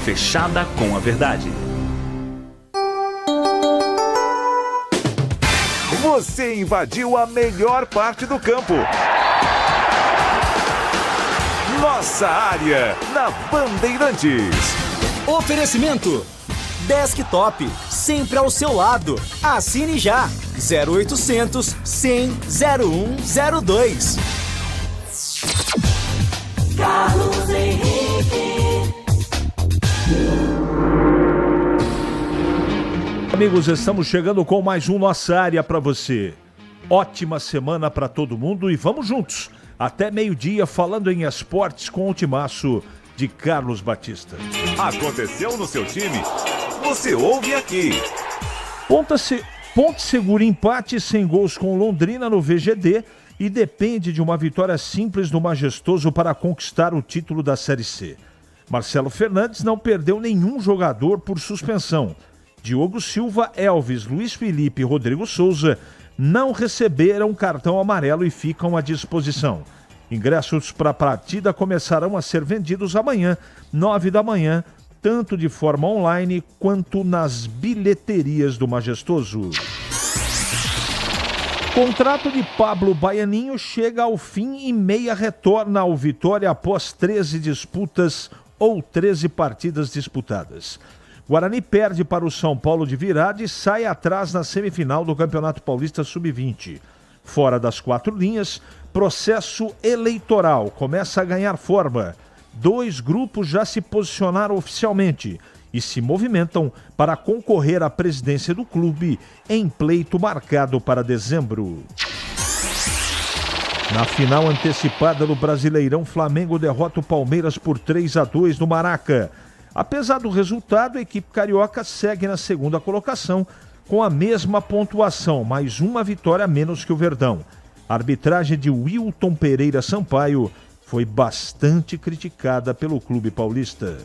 Fechada com a verdade. Você invadiu a melhor parte do campo. Nossa área, na Bandeirantes. Oferecimento Desktop, sempre ao seu lado. Assine já. 0800 100 0102. Carlos Henrique. Amigos, estamos chegando com mais um Nossa Área para você. Ótima semana para todo mundo e vamos juntos. Até meio-dia falando em esportes com o timaço de Carlos Batista. Aconteceu no seu time? Você ouve aqui. Ponte segura empate sem gols com Londrina no VGD e depende de uma vitória simples do Majestoso para conquistar o título da Série C. Marcelo Fernandes não perdeu nenhum jogador por suspensão. Diogo Silva, Elvis, Luiz Felipe e Rodrigo Souza não receberam cartão amarelo e ficam à disposição. Ingressos para a partida começarão a ser vendidos amanhã, 9 da manhã, tanto de forma online quanto nas bilheterias do Majestoso. Contrato de Pablo Baianinho chega ao fim e Meia retorna ao Vitória após 13 disputas ou 13 partidas disputadas. Guarani perde para o São Paulo de virada e sai atrás na semifinal do Campeonato Paulista Sub-20. Fora das quatro linhas, processo eleitoral começa a ganhar forma. 2 grupos já se posicionaram oficialmente e se movimentam para concorrer à presidência do clube em pleito marcado para dezembro. Na final antecipada do Brasileirão, Flamengo derrota o Palmeiras por 3-2 no Maraca. Apesar do resultado, a equipe carioca segue na segunda colocação com a mesma pontuação, mais uma vitória a menos que o Verdão. A arbitragem de Wilton Pereira Sampaio foi bastante criticada pelo clube paulista.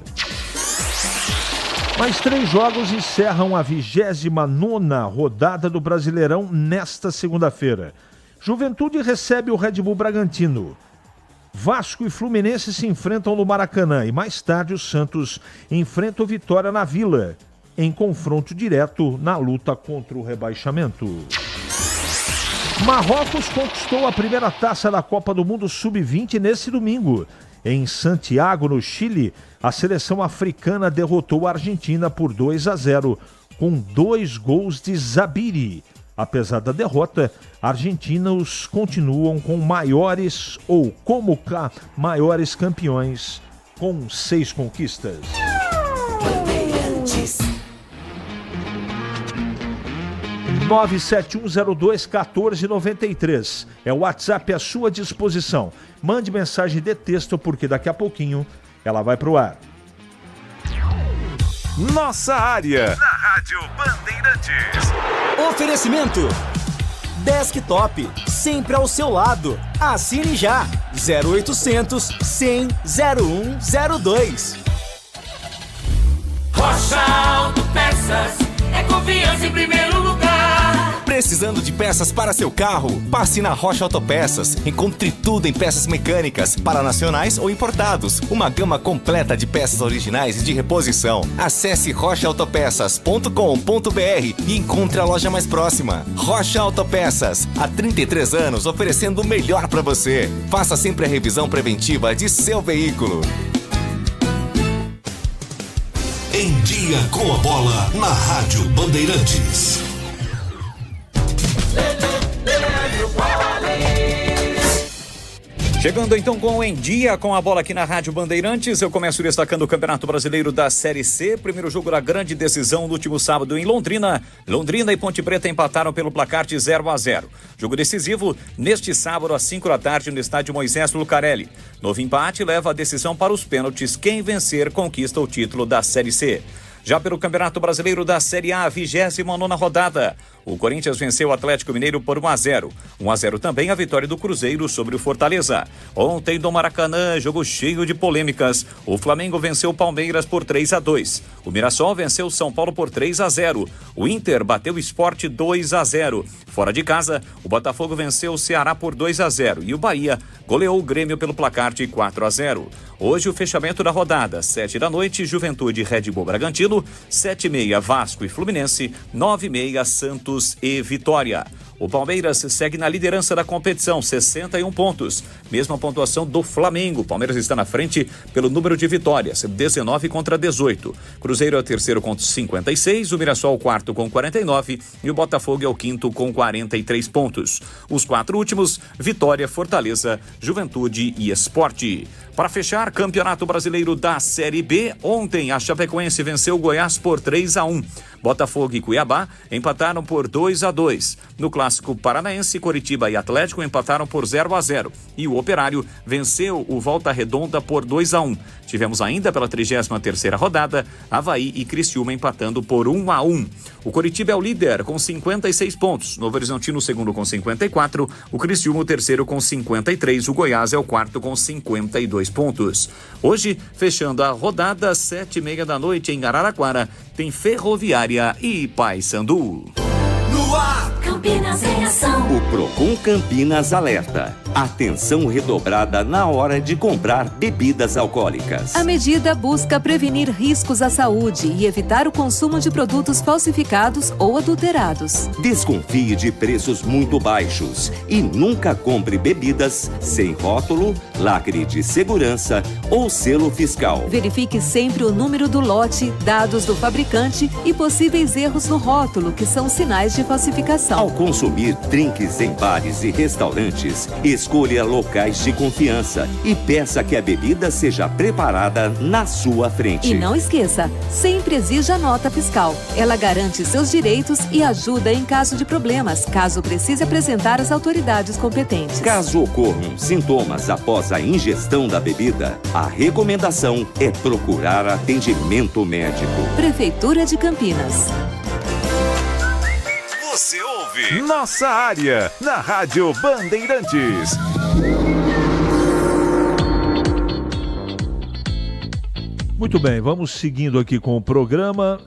Mais 3 jogos encerram a 29ª rodada do Brasileirão nesta segunda-feira. Juventude recebe o Red Bull Bragantino. Vasco e Fluminense se enfrentam no Maracanã e mais tarde o Santos enfrenta o Vitória na Vila, em confronto direto na luta contra o rebaixamento. Marrocos conquistou a primeira taça da Copa do Mundo Sub-20 nesse domingo. Em Santiago, no Chile, a seleção africana derrotou a Argentina por 2-0, com 2 gols de Zabiri. Apesar da derrota, argentinos continuam com maiores campeões, com 6 conquistas. 971021493 é o WhatsApp à sua disposição. Mande mensagem de texto porque daqui a pouquinho ela vai pro ar. Nossa área, na Rádio Bandeirantes. Oferecimento Desktop, sempre ao seu lado. Assine já. 0800 100 0102. Rocha Autopeças, é confiança em primeiro lugar. Precisando de peças para seu carro? Passe na Rocha Autopeças. Encontre tudo em peças mecânicas, para nacionais ou importados. Uma gama completa de peças originais e de reposição. Acesse rochaautopeças.com.br e encontre a loja mais próxima. Rocha Autopeças, há 33 anos oferecendo o melhor para você. Faça sempre a revisão preventiva de seu veículo. Em Dia com a Bola, na Rádio Bandeirantes. Chegando então com Em Dia com a Bola aqui na Rádio Bandeirantes, eu começo destacando o Campeonato Brasileiro da Série C. Primeiro jogo da grande decisão no último sábado em Londrina. Londrina e Ponte Preta empataram pelo placar de 0-0. Jogo decisivo neste sábado às 5 da tarde no estádio Moisés Lucarelli. Novo empate leva a decisão para os pênaltis. Quem vencer conquista o título da Série C. Já pelo Campeonato Brasileiro da Série A, 29ª rodada. O Corinthians venceu o Atlético Mineiro por 1-0. 1-0 também a vitória do Cruzeiro sobre o Fortaleza. Ontem no Maracanã, jogo cheio de polêmicas. O Flamengo venceu o Palmeiras por 3-2. O Mirassol venceu o São Paulo por 3-0. O Inter bateu o Sport 2-0. Fora de casa, o Botafogo venceu o Ceará por 2-0 e o Bahia goleou o Grêmio pelo placar de 4-0. Hoje o fechamento da rodada, 7 da noite, Juventude e Red Bull Bragantino, 7h30 Vasco e Fluminense, 9h30 Santos e Vitória. O Palmeiras segue na liderança da competição, 61 pontos. Mesma pontuação do Flamengo. O Palmeiras está na frente pelo número de vitórias, 19 contra 18. Cruzeiro é o terceiro com 56, o Mirassol o quarto com 49 e o Botafogo é o quinto com 43 pontos. Os 4 últimos, Vitória, Fortaleza, Juventude e Sport. Para fechar, Campeonato Brasileiro da Série B, ontem a Chapecoense venceu o Goiás por 3-1. Botafogo e Cuiabá empataram por 2-2. No Clássico Paranaense, Coritiba e Atlético empataram por 0-0. E o Operário venceu o Volta Redonda por 2-1. Tivemos ainda pela 33ª rodada, Avaí e Criciúma empatando por 1-1. O Coritiba é o líder com 56 pontos. Novo Horizontino o segundo com 54. O Criciúma o terceiro com 53. O Goiás é o quarto com 52 pontos. Hoje, fechando a rodada, 7h30 da noite em Araraquara, tem Ferroviária e Paysandu. No ar! Campinas em ação. O Procon Campinas alerta. Atenção redobrada na hora de comprar bebidas alcoólicas. A medida busca prevenir riscos à saúde e evitar o consumo de produtos falsificados ou adulterados. Desconfie de preços muito baixos e nunca compre bebidas sem rótulo, lacre de segurança ou selo fiscal. Verifique sempre o número do lote, dados do fabricante e possíveis erros no rótulo, que são sinais de falsificação. Ao consumir drinks em bares e restaurantes, escolha locais de confiança e peça que a bebida seja preparada na sua frente. E não esqueça, sempre exija a nota fiscal. Ela garante seus direitos e ajuda em caso de problemas, caso precise apresentar às autoridades competentes. Caso ocorram sintomas após a ingestão da bebida, a recomendação é procurar atendimento médico. Prefeitura de Campinas. Você ouve Nossa Área na Rádio Bandeirantes. Muito bem, vamos seguindo aqui com o programa.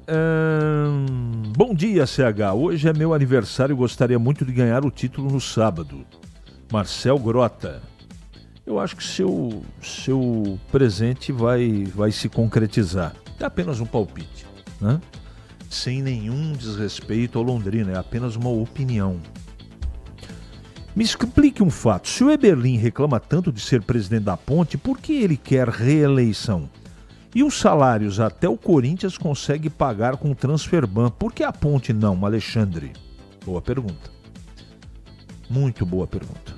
Bom dia, CH. Hoje é meu aniversário e gostaria muito de ganhar o título no sábado. Marcel Grota. Eu acho que seu presente vai se concretizar. É apenas um palpite, né? Sem nenhum desrespeito ao Londrina, é apenas uma opinião. Me explique um fato. Se o Eberlin reclama tanto de ser presidente da Ponte, por que ele quer reeleição? E os salários até o Corinthians consegue pagar com o Transferban. Por que a Ponte não, Alexandre? Boa pergunta. Muito boa pergunta.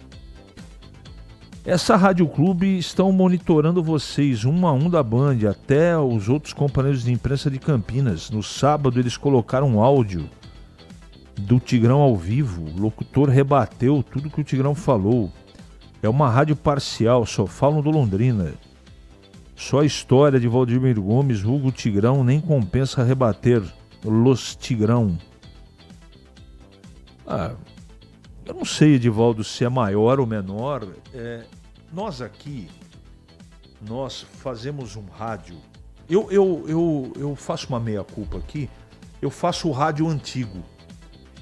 Essa Rádio Clube estão monitorando vocês, um a um da Band, até os outros companheiros de imprensa de Campinas. No sábado eles colocaram um áudio do Tigrão ao vivo. O locutor rebateu tudo que o Tigrão falou. É uma rádio parcial, só falam do Londrina. Só a história de Valdemir Gomes, Hugo Tigrão, nem compensa rebater Los Tigrão. Eu não sei, Edivaldo, se é maior ou menor. Nós aqui, nós fazemos um rádio. Eu faço uma meia-culpa aqui. Eu faço o rádio antigo.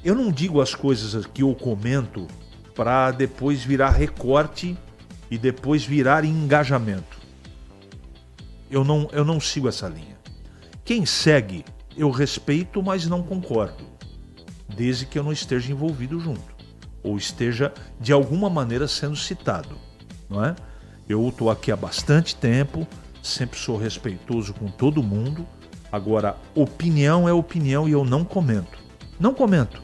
Eu não digo as coisas que eu comento para depois virar recorte e depois virar engajamento. Eu não sigo essa linha. Quem segue, eu respeito, mas não concordo. Desde que eu não esteja envolvido junto. Ou esteja, de alguma maneira, sendo citado. Não é? Eu estou aqui há bastante tempo, sempre sou respeitoso com todo mundo. Agora, opinião é opinião e eu não comento. Não comento.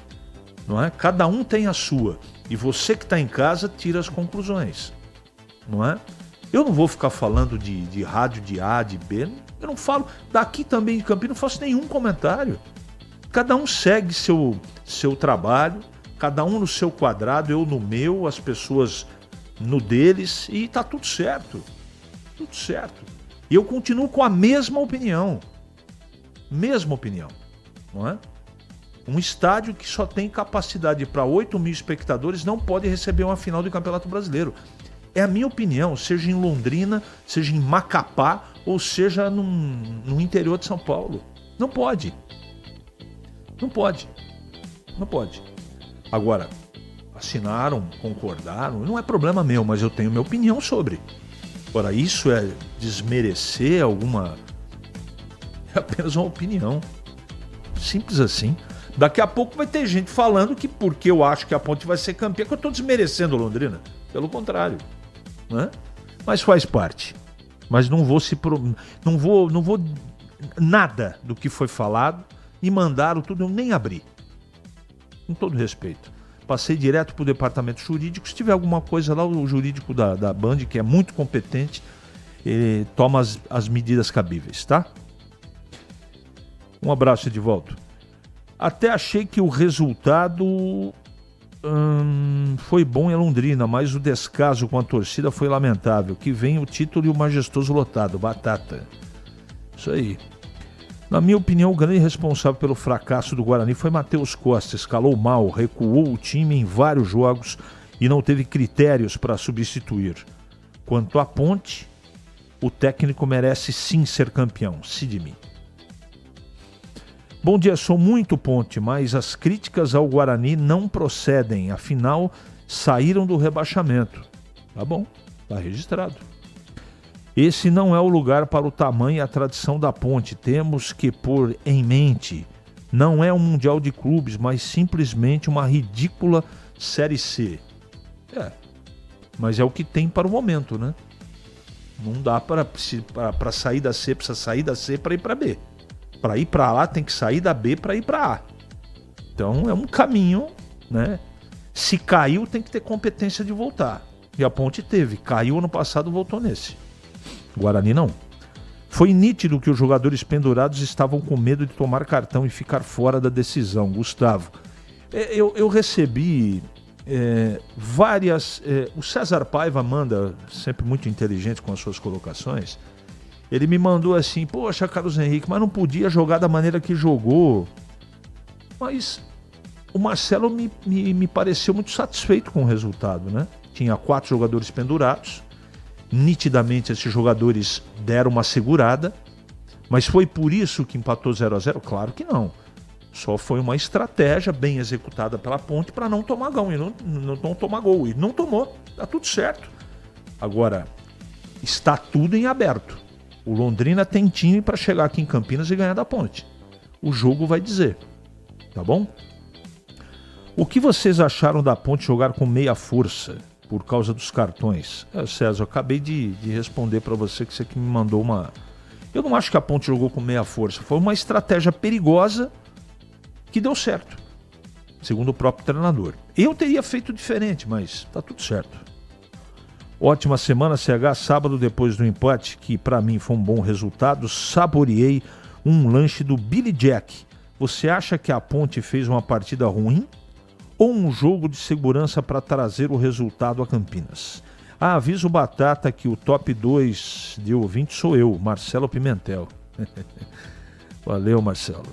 Não é? Cada um tem a sua. E você que está em casa, tira as conclusões. Não é? Eu não vou ficar falando de rádio de A, de B. Eu não falo. Daqui também de Campinas, não faço nenhum comentário. Cada um segue seu trabalho. Cada um no seu quadrado, eu no meu, as pessoas no deles, e tá tudo certo. Tudo certo. E eu continuo com a mesma opinião. Mesma opinião. Não é? Um estádio que só tem capacidade para 8 mil espectadores não pode receber uma final do Campeonato Brasileiro. É a minha opinião, seja em Londrina, seja em Macapá, ou seja no interior de São Paulo. Não pode. Não pode. Não pode. Agora, assinaram, concordaram, não é problema meu, mas eu tenho minha opinião sobre. Agora, isso é desmerecer alguma... É apenas uma opinião. Simples assim. Daqui a pouco vai ter gente falando que porque eu acho que a Ponte vai ser campeã, que eu estou desmerecendo Londrina. Pelo contrário. Né? Mas faz parte. Mas não vou nada do que foi falado e mandaram tudo, eu nem abri. Com todo respeito. Passei direto para o departamento jurídico. Se tiver alguma coisa lá, o jurídico da Band, que é muito competente, ele toma as medidas cabíveis, tá? Um abraço, Edivaldo. Até achei que o resultado foi bom em Londrina, mas o descaso com a torcida foi lamentável. Que vem o título e o majestoso lotado. Batata. Isso aí. Na minha opinião, o grande responsável pelo fracasso do Guarani foi Matheus Costa. Escalou mal, recuou o time em vários jogos e não teve critérios para substituir. Quanto à Ponte, o técnico merece sim ser campeão. Sidney. Bom dia, sou muito Ponte, mas as críticas ao Guarani não procedem. Afinal, saíram do rebaixamento. Tá bom, tá registrado. Esse não é o lugar para o tamanho e a tradição da Ponte. Temos que pôr em mente, não é um Mundial de Clubes, mas simplesmente uma ridícula Série C. Mas é o que tem para o momento, né? Não dá para sair da C, precisa sair da C para ir para B. Para ir para lá tem que sair da B para ir para A. Então é um caminho, né? Se caiu tem que ter competência de voltar. E a Ponte teve. Caiu ano passado, voltou nesse. Guarani não. Foi nítido que os jogadores pendurados estavam com medo de tomar cartão e ficar fora da decisão. Gustavo, eu recebi várias... o César Paiva manda, sempre muito inteligente com as suas colocações, ele me mandou assim, poxa, Carlos Henrique, mas não podia jogar da maneira que jogou. Mas o Marcelo me pareceu muito satisfeito com o resultado, né? Tinha 4 jogadores pendurados. Nitidamente esses jogadores deram uma segurada, mas foi por isso que empatou 0-0? Claro que não. Só foi uma estratégia bem executada pela Ponte para não tomar gol e não tomar gol. E não tomou, tá tudo certo. Agora, está tudo em aberto. O Londrina tem time para chegar aqui em Campinas e ganhar da Ponte. O jogo vai dizer, tá bom? O que vocês acharam da Ponte jogar com meia força? Por causa dos cartões. César, eu acabei de responder para você que você que me mandou uma... Eu não acho que a Ponte jogou com meia força. Foi uma estratégia perigosa que deu certo, segundo o próprio treinador. Eu teria feito diferente, mas tá tudo certo. Ótima semana, CH. Sábado, depois do empate, que para mim foi um bom resultado, saboreei um lanche do Billy Jack. Você acha que a Ponte fez uma partida ruim? Ou um jogo de segurança para trazer o resultado a Campinas? Avisa o Batata que o top 2 de ouvinte sou eu, Marcelo Pimentel. Valeu, Marcelo.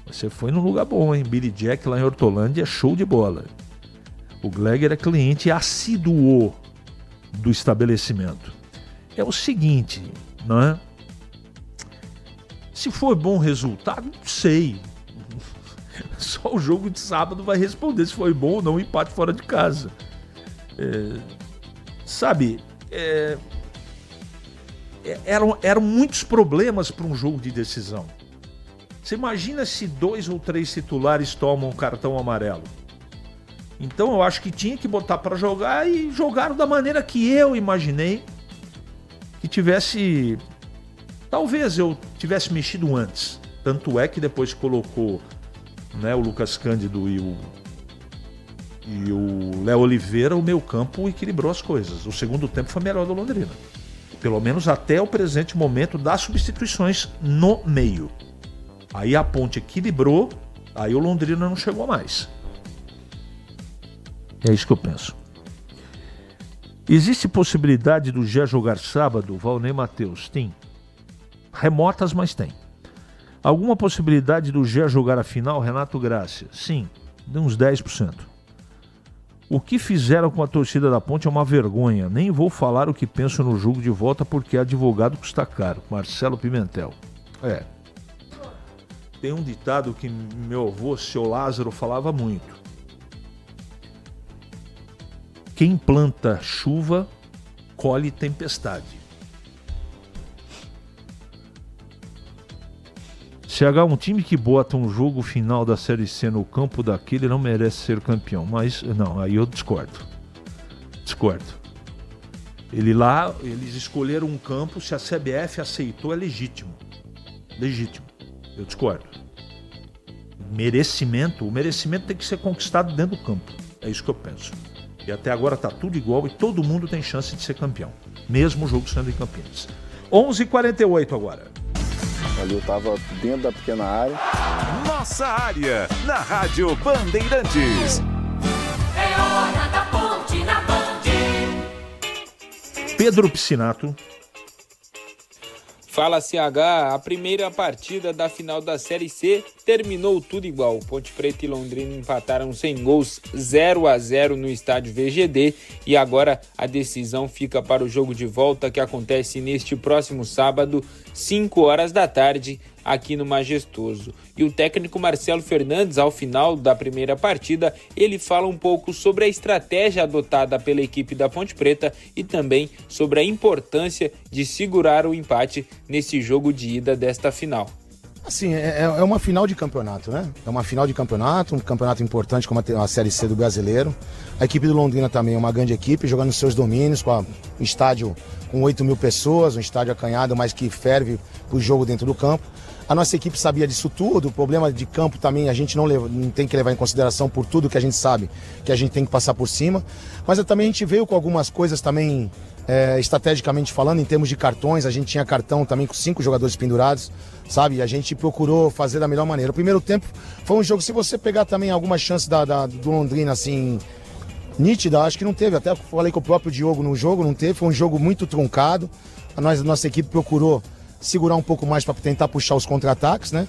Você foi num lugar bom, hein? Billy Jack lá em Hortolândia é show de bola. O Gleger é cliente assíduo do estabelecimento. É o seguinte, não é? Se for bom resultado, não sei. Só o jogo de sábado vai responder se foi bom ou não o empate fora de casa. Eram muitos problemas para um jogo de decisão. Você imagina se 2 ou 3 titulares tomam cartão amarelo. Então eu acho que tinha que botar para jogar e jogaram da maneira que eu imaginei que tivesse... Talvez eu tivesse mexido antes. Tanto é que depois colocou... né, o Lucas Cândido e o Léo Oliveira, o meio campo equilibrou as coisas. O segundo tempo foi melhor do Londrina. Pelo menos até o presente momento das substituições no meio. Aí a Ponte equilibrou, aí o Londrina não chegou mais. É isso que eu penso. Existe possibilidade do Gé jogar sábado, Valnei Matheus? Tem. Remotas, mas tem. Alguma possibilidade do Gé jogar a final, Renato Grácia? Sim, de uns 10%. O que fizeram com a torcida da Ponte é uma vergonha. Nem vou falar o que penso no jogo de volta porque advogado custa caro. Marcelo Pimentel. Tem um ditado que meu avô, seu Lázaro, falava muito. Quem planta chuva, colhe tempestade. CH, um time que bota um jogo final da Série C no campo daquele não merece ser campeão. Mas, não, aí eu discordo. Eles escolheram um campo, se a CBF aceitou, é legítimo. Eu discordo. O merecimento tem que ser conquistado dentro do campo. É isso que eu penso. E até agora tá tudo igual e todo mundo tem chance de ser campeão. Mesmo o jogo sendo em Campinas. 11h48 agora. Ali eu estava dentro da pequena área. Nossa área, na Rádio Bandeirantes. É hora da Ponte na Band. Pedro Piscinato. Fala CH, a primeira partida da final da Série C terminou tudo igual. Ponte Preta e Londrina empataram sem gols 0-0 no estádio VGD e agora a decisão fica para o jogo de volta que acontece neste próximo sábado, 5 horas da tarde, aqui no Majestoso. E o técnico Marcelo Fernandes, ao final da primeira partida, ele fala um pouco sobre a estratégia adotada pela equipe da Ponte Preta e também sobre a importância de segurar o empate nesse jogo de ida desta final. Assim, é uma final de campeonato, né? É uma final de campeonato, um campeonato importante como a Série C do Brasileiro. A equipe do Londrina também é uma grande equipe, jogando nos seus domínios, com um estádio com 8 mil pessoas, um estádio acanhado, mas que ferve o jogo dentro do campo. A nossa equipe sabia disso tudo, o problema de campo também a gente não tem que levar em consideração por tudo que a gente sabe, que a gente tem que passar por cima. Mas também a gente veio com algumas coisas também, estrategicamente falando, em termos de cartões, a gente tinha cartão também com 5 jogadores pendurados, sabe? E a gente procurou fazer da melhor maneira. O primeiro tempo foi um jogo, se você pegar também alguma chance do Londrina, assim, nítida, acho que não teve. Até falei com o próprio Diogo no jogo, não teve. Foi um jogo muito truncado. A nossa equipe procurou segurar um pouco mais para tentar puxar os contra-ataques, né?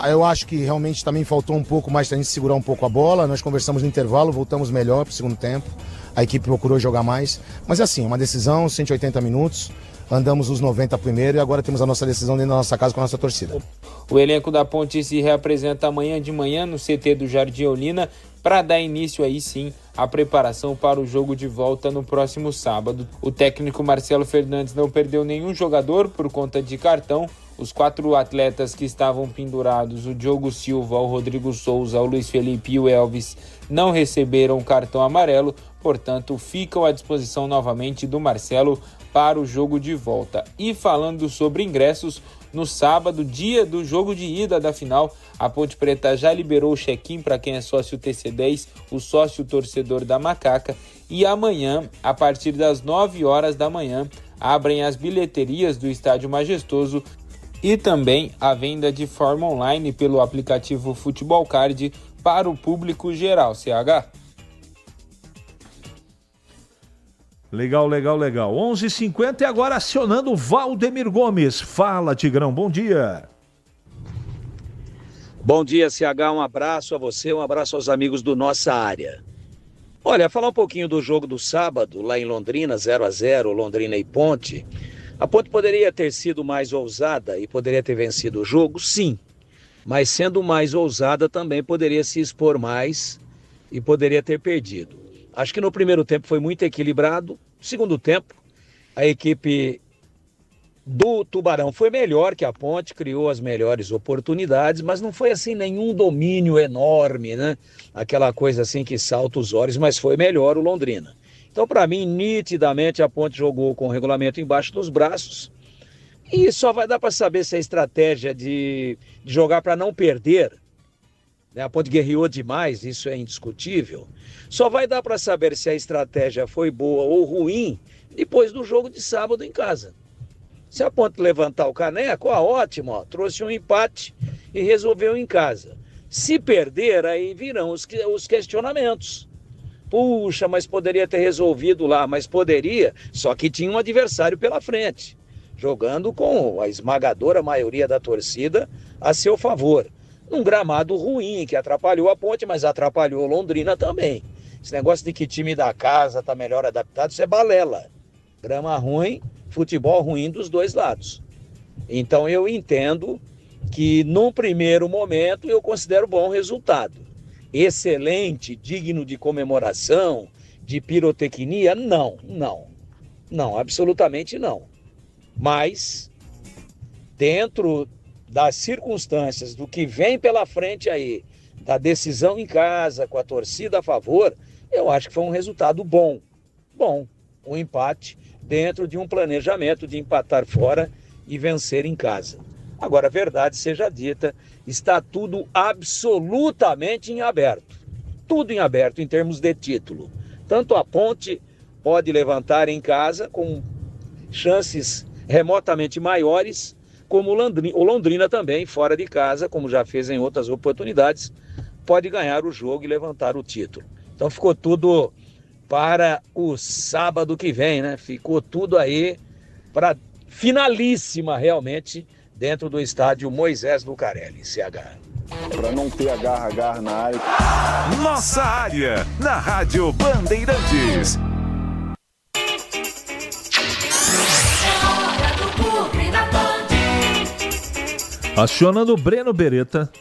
Eu acho que realmente também faltou um pouco mais para a gente segurar um pouco a bola. Nós conversamos no intervalo, voltamos melhor para o segundo tempo. A equipe procurou jogar mais. Mas é assim, uma decisão, 180 minutos. Andamos os 90 primeiro e agora temos a nossa decisão dentro da nossa casa com a nossa torcida. O elenco da Ponte se reapresenta amanhã de manhã no CT do Jardim Olina para dar início aí sim à preparação para o jogo de volta no próximo sábado. O técnico Marcelo Fernandes não perdeu nenhum jogador por conta de cartão. Os 4 atletas que estavam pendurados, o Diogo Silva, o Rodrigo Souza, o Luiz Felipe e o Elvis, não receberam cartão amarelo, portanto ficam à disposição novamente do Marcelo para o jogo de volta. E falando sobre ingressos, no sábado, dia do jogo de ida da final, a Ponte Preta já liberou o check-in para quem é sócio TC10, o sócio torcedor da Macaca, e amanhã, a partir das 9 horas da manhã, abrem as bilheterias do Estádio Majestoso e também a venda de forma online pelo aplicativo Futebol Card para o público geral, CH. Legal. 11h50 e agora acionando o Valdemir Gomes. Fala, Tigrão, bom dia. Bom dia, CH, um abraço a você, um abraço aos amigos do Nossa Área. Olha, falar um pouquinho do jogo do sábado, lá em Londrina, 0-0, Londrina e Ponte. A Ponte poderia ter sido mais ousada e poderia ter vencido o jogo, sim. Mas sendo mais ousada também poderia se expor mais e poderia ter perdido. Acho que no primeiro tempo foi muito equilibrado. Segundo tempo, a equipe do Tubarão foi melhor que a Ponte, criou as melhores oportunidades, mas não foi assim nenhum domínio enorme, né? Aquela coisa assim que salta os olhos, mas foi melhor o Londrina. Então, para mim, nitidamente a Ponte jogou com o regulamento embaixo dos braços. E só vai dar para saber se a estratégia de jogar para não perder, né? A Ponte guerreou demais, isso é indiscutível. Só vai dar para saber se a estratégia foi boa ou ruim depois do jogo de sábado em casa. Se a Ponte levantar o caneco, ótimo, trouxe um empate e resolveu em casa. Se perder, aí virão os questionamentos. Puxa, mas poderia ter resolvido lá, mas poderia, só que tinha um adversário pela frente. jogando com a esmagadora maioria da torcida a seu favor. Num gramado ruim, que atrapalhou a Ponte, mas atrapalhou Londrina também. Esse negócio de que time da casa está melhor adaptado, isso é balela. Grama ruim, futebol ruim dos dois lados. Então eu entendo que num primeiro momento eu considero bom resultado. Excelente, digno de comemoração, de pirotecnia, não, absolutamente não. Mas, dentro das circunstâncias, do que vem pela frente aí, da decisão em casa, com a torcida a favor, eu acho que foi um resultado bom. Um empate dentro de um planejamento de empatar fora e vencer em casa. Agora, a verdade seja dita, está tudo absolutamente em aberto. Tudo em aberto em termos de título. Tanto a Ponte pode levantar em casa com chances remotamente maiores, como o Londrina também, fora de casa, como já fez em outras oportunidades, pode ganhar o jogo e levantar o título. Então ficou tudo para o sábado que vem, né? Ficou tudo aí para finalíssima realmente dentro do estádio Moisés Lucarelli, CH. Para não ter agarra na área. Nossa área, na Rádio Bandeirantes. Acionando o Breno Beretta.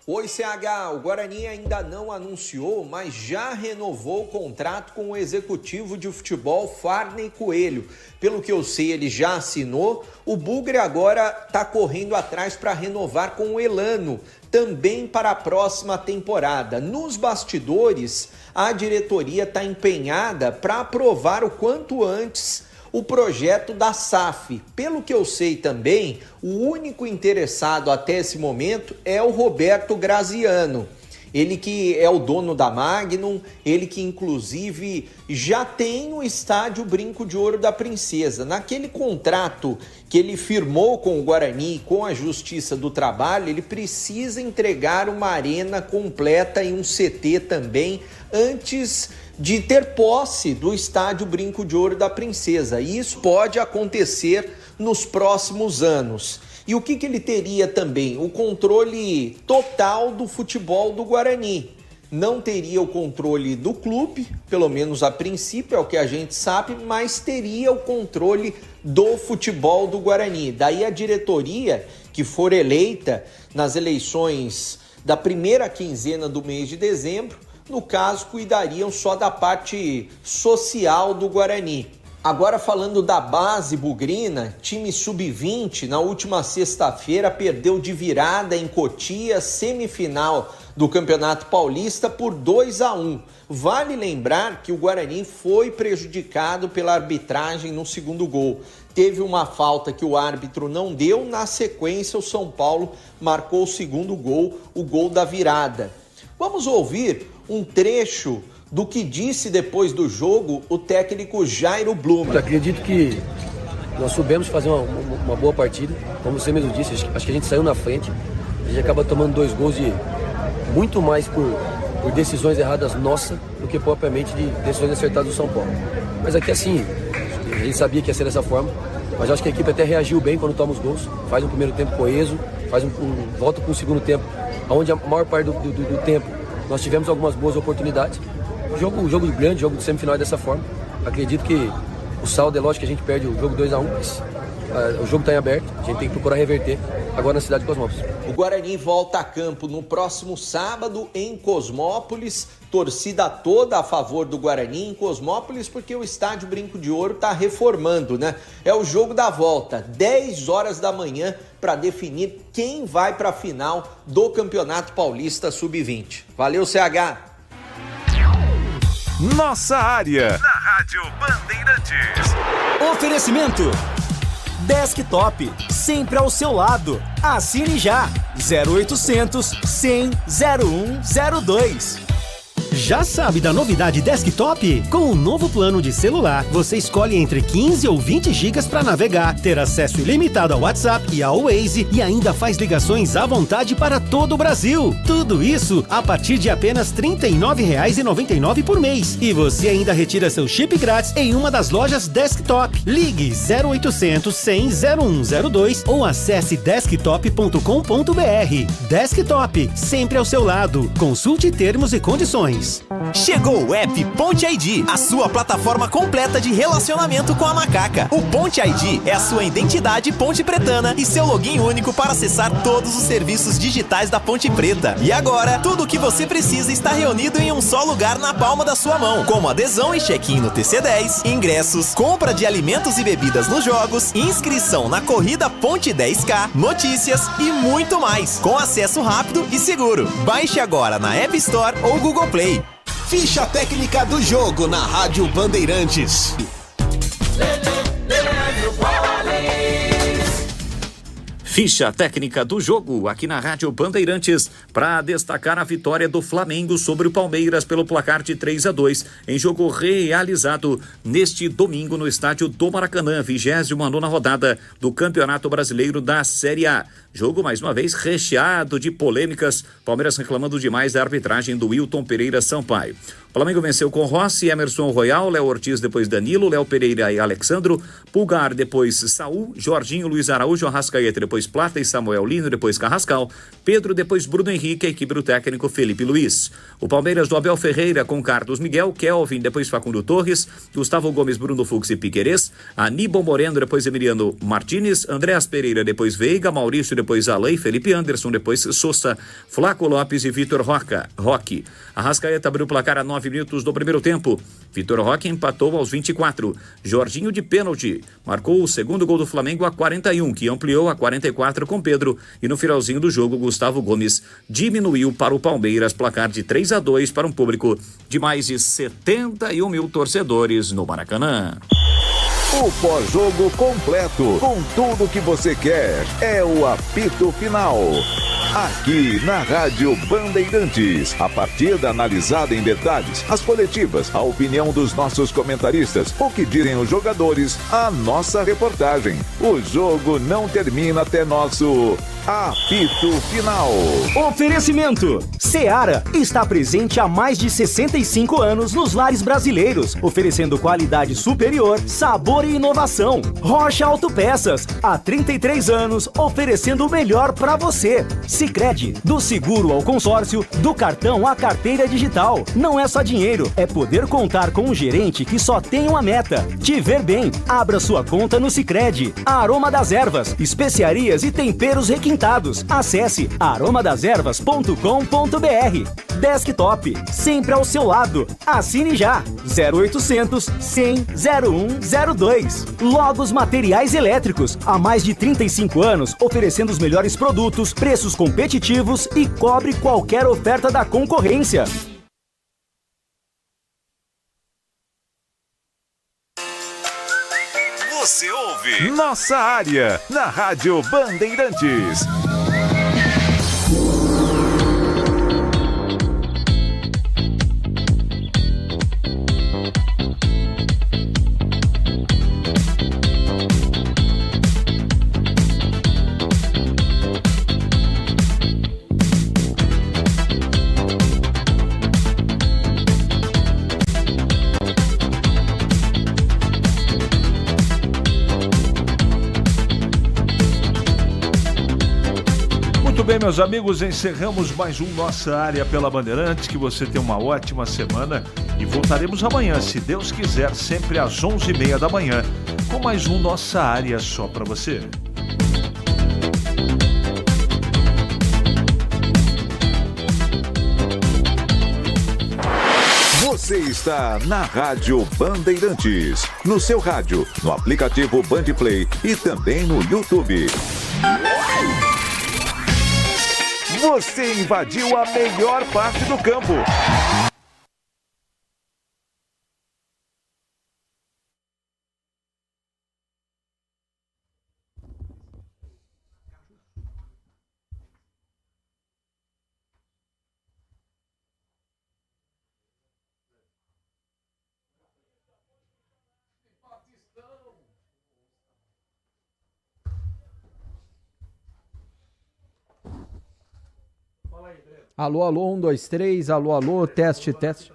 Oi, CH, o Guarani ainda não anunciou, mas já renovou o contrato com o executivo de futebol Farney Coelho. Pelo que eu sei, ele já assinou. O Bugre agora está correndo atrás para renovar com o Elano, também para a próxima temporada. Nos bastidores, a diretoria está empenhada para aprovar o quanto antes o projeto da SAF. Pelo que eu sei também, o único interessado até esse momento é o Roberto Graziano. Ele que é o dono da Magnum, ele que inclusive já tem o estádio Brinco de Ouro da Princesa. Naquele contrato que ele firmou com o Guarani e com a Justiça do Trabalho, ele precisa entregar uma arena completa e um CT também antes de ter posse do estádio Brinco de Ouro da Princesa. E isso pode acontecer nos próximos anos. E o que ele teria também? O controle total do futebol do Guarani. Não teria o controle do clube, pelo menos a princípio, é o que a gente sabe, mas teria o controle do futebol do Guarani. Daí a diretoria, que for eleita nas eleições da primeira quinzena do mês de dezembro, no caso, cuidariam só da parte social do Guarani. Agora falando da base bugrina, time sub-20 na última sexta-feira perdeu de virada em Cotia, semifinal do Campeonato Paulista por 2-1. Vale lembrar que o Guarani foi prejudicado pela arbitragem no segundo gol. Teve uma falta que o árbitro não deu, na sequência o São Paulo marcou o segundo gol, o gol da virada. Vamos ouvir um trecho do que disse depois do jogo o técnico Jairo Blumer. Eu acredito que nós soubemos fazer uma boa partida, como você mesmo disse, acho que a gente saiu na frente, a gente acaba tomando 2 gols de muito mais por decisões erradas nossas do que propriamente de decisões acertadas do São Paulo. Mas aqui assim, a gente sabia que ia ser dessa forma, mas acho que a equipe até reagiu bem quando toma os gols, faz um primeiro tempo coeso, volta para um segundo tempo, onde a maior parte do tempo nós tivemos algumas boas oportunidades. Jogo grande, jogo de semifinal é dessa forma. Acredito que o saldo é lógico que a gente perde o jogo 2-1, mas o jogo está em aberto, a gente tem que procurar reverter agora na cidade de Cosmópolis. O Guarani volta a campo no próximo sábado em Cosmópolis, torcida toda a favor do Guarani em Cosmópolis, porque o estádio Brinco de Ouro está reformando, né? É o jogo da volta, 10 horas da manhã, para definir quem vai para a final do Campeonato Paulista Sub-20. Valeu, CH! Nossa área, na Rádio Bandeirantes. Oferecimento Desktop, sempre ao seu lado. Assine já, 0800 100 0102. Já sabe da novidade desktop? Com o novo plano de celular, você escolhe entre 15 ou 20 gigas para navegar, ter acesso ilimitado ao WhatsApp e ao Waze e ainda faz ligações à vontade para todo o Brasil. Tudo isso a partir de apenas R$ 39,99 por mês. E você ainda retira seu chip grátis em uma das lojas desktop. Ligue 0800 100 0102 ou acesse desktop.com.br. Desktop, sempre ao seu lado. Consulte termos e condições. Chegou o app Ponte ID, a sua plataforma completa de relacionamento com a macaca. O Ponte ID é a sua identidade ponte pretana e seu login único para acessar todos os serviços digitais da Ponte Preta. E agora, tudo o que você precisa está reunido em um só lugar na palma da sua mão, como adesão e check-in no TC10, ingressos, compra de alimentos e bebidas nos jogos, inscrição na corrida Ponte 10K, notícias e muito mais, com acesso rápido e seguro. Baixe agora na App Store ou Google Play. Ficha técnica do jogo na Rádio Bandeirantes. Ficha técnica do jogo aqui na Rádio Bandeirantes para destacar a vitória do Flamengo sobre o Palmeiras pelo placar de 3-2 em jogo realizado neste domingo no estádio do Maracanã, 29ª rodada do Campeonato Brasileiro da Série A. Jogo, mais uma vez, recheado de polêmicas. Palmeiras reclamando demais da arbitragem do Wilton Pereira Sampaio. O Flamengo venceu com Rossi, Emerson Royal, Léo Ortiz, depois Danilo, Léo Pereira e Alexandro, Pulgar, depois Saul, Jorginho, Luiz Araújo, Arrascaeta, depois Plata e Samuel Lino, depois Carrascal, Pedro, depois Bruno Henrique, a equipe do técnico Felipe Luiz. O Palmeiras do Abel Ferreira com Carlos Miguel, Kelvin, depois Facundo Torres, Gustavo Gomes, Bruno Fux e Piquerez, Aníbal Moreno, depois Emiliano Martínez, Andréas Pereira, depois Veiga, Maurício, depois Alain, Felipe Anderson, depois Sousa, Flaco Lopes e Vitor Roque. Arrascaeta abriu o placar a 9 minutos do primeiro tempo. Vitor Roque empatou aos 24. Jorginho de pênalti marcou o segundo gol do Flamengo a 41, que ampliou a 44 com Pedro. E no finalzinho do jogo, Gustavo Gomes diminuiu para o Palmeiras, placar de 3-2 para um público de mais de 71 mil torcedores no Maracanã. O pós-jogo completo, com tudo que você quer, é o apito final. Aqui na Rádio Bandeirantes, a partida analisada em detalhes, as coletivas, a opinião dos nossos comentaristas, o que dizem os jogadores, a nossa reportagem. O jogo não termina até nosso apito final. Oferecimento: Seara está presente há mais de 65 anos nos lares brasileiros, oferecendo qualidade superior, sabor e inovação. Rocha Autopeças, há 33 anos, oferecendo o melhor para você. Sicredi, do seguro ao consórcio, do cartão à carteira digital. Não é só dinheiro, é poder contar com um gerente que só tem uma meta: te ver bem. Abra sua conta no Sicredi. Aroma das Ervas, especiarias e temperos requintados. Acesse aromadeservas.com.br. Desktop, sempre ao seu lado. Assine já. 0800 100 0102. Logos Materiais Elétricos, há mais de 35 anos, oferecendo os melhores produtos, preços competitivos e cobre qualquer oferta da concorrência. Você ouve Nossa Área, na Rádio Bandeirantes. Bem, meus amigos, encerramos mais um Nossa Área pela Bandeirantes. Que você tenha uma ótima semana e voltaremos amanhã, se Deus quiser, sempre às 11h30 da manhã, com mais um Nossa Área só para você. Você está na Rádio Bandeirantes, no seu rádio, no aplicativo Bandplay e também no YouTube. Você invadiu a melhor parte do campo. Alô, alô, 1, 2, 3, alô, alô, teste, teste.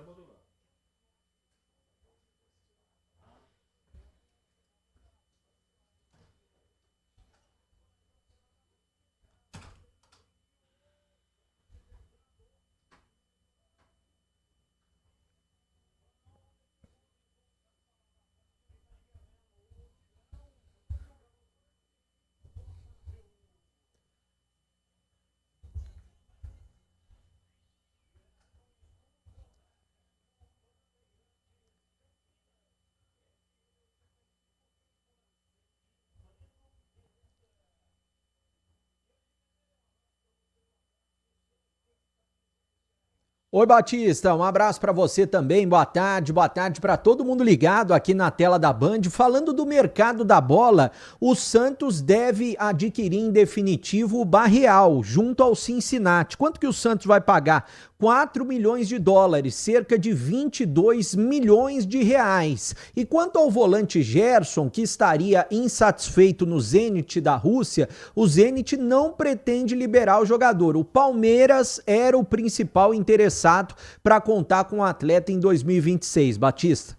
Oi, Batista, um abraço para você também, boa tarde para todo mundo ligado aqui na tela da Band. Falando do mercado da bola, o Santos deve adquirir em definitivo o Barreal, junto ao Cincinnati. Quanto que o Santos vai pagar? 4 milhões de dólares, cerca de 22 milhões de reais. E quanto ao volante Gerson, que estaria insatisfeito no Zenit da Rússia, o Zenit não pretende liberar o jogador. O Palmeiras era o principal interessado para contar com o atleta em 2026. Batista.